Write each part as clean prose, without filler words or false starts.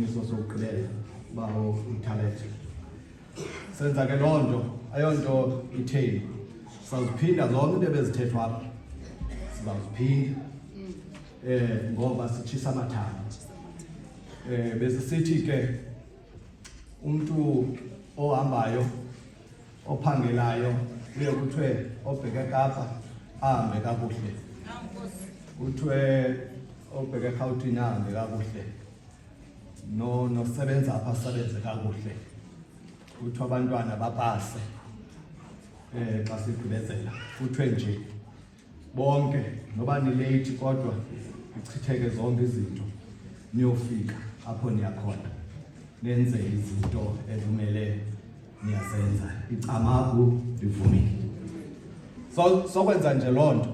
isiboniso sokugqibela bawo italent. Senza ke loo nto ayonto itheni sizawuphinda zonke into ebezithethwa apha sizawuphinda ngoba sitshisa amathanga. Besisithi ke umuntu ohambayo ophangelayo uye kuthiwe obheke Kapa ahambe kakuhle, kuthiwe obheke eRhawutini ahambe kakuhle, nosebenza apha asebenze kakuhle, kuthiwe abantwana bapase xa sigqibezela, kuthiwe nje bonke noba nilate kodwa ichitheke zonke izinto niyofika apho niyakhona nenze izinto ekumele niyazenza, icamagu livumile. Sokwenza nje loo nto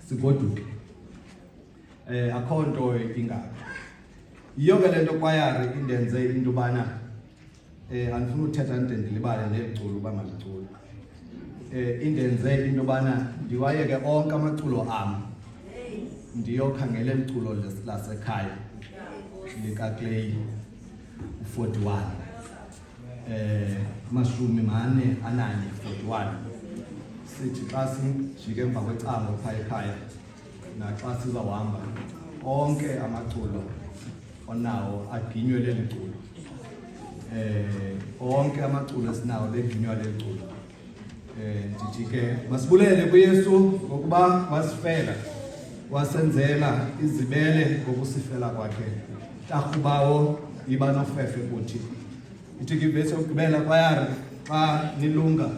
sigoduke, akho nto ingako. Yiyo ke le nto kwayari indenze into yobana andifuna uthetha nto ndilibale neliculo uba maliculo. Indenze into yobana ndiwayeke onke amaculo am ndiyokhangela eliculo lasekhaya likaClay 41 41 sithi xa sijike emva kwecango phaya ekhaya naxa sizawuhamba onke amaculo onawo aginywe leli culo, onke amaculo esinawo beginywa leli culo. Ndithi ke masibulele kuYesu ngokuba wasifela, wasenzela izibele ngokusifela kwakhe. Tarhubawo iba nofefe kuthi ithi kivese ukugqibela kwayari xa nilunga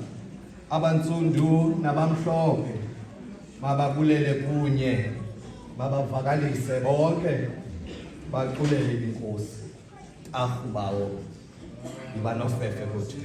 abantsundu nabamhlophe bababulele kunye, babavakalise bonke baqulele inkosi. Tarhubawo iba nofefe kuthi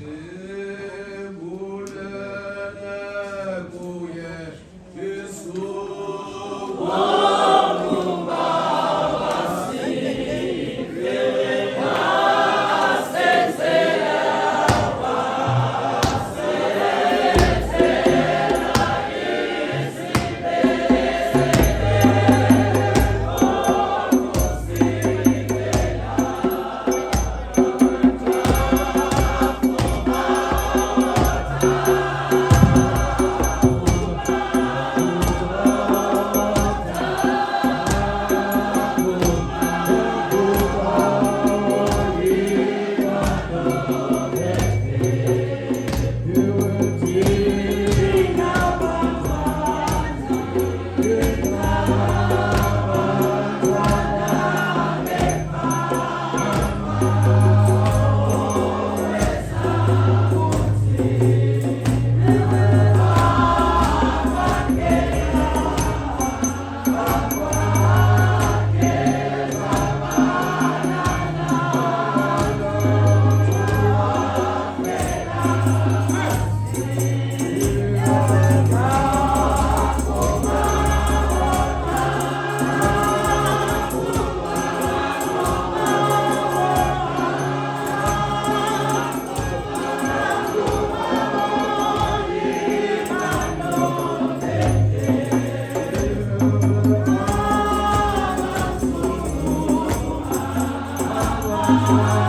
Bye.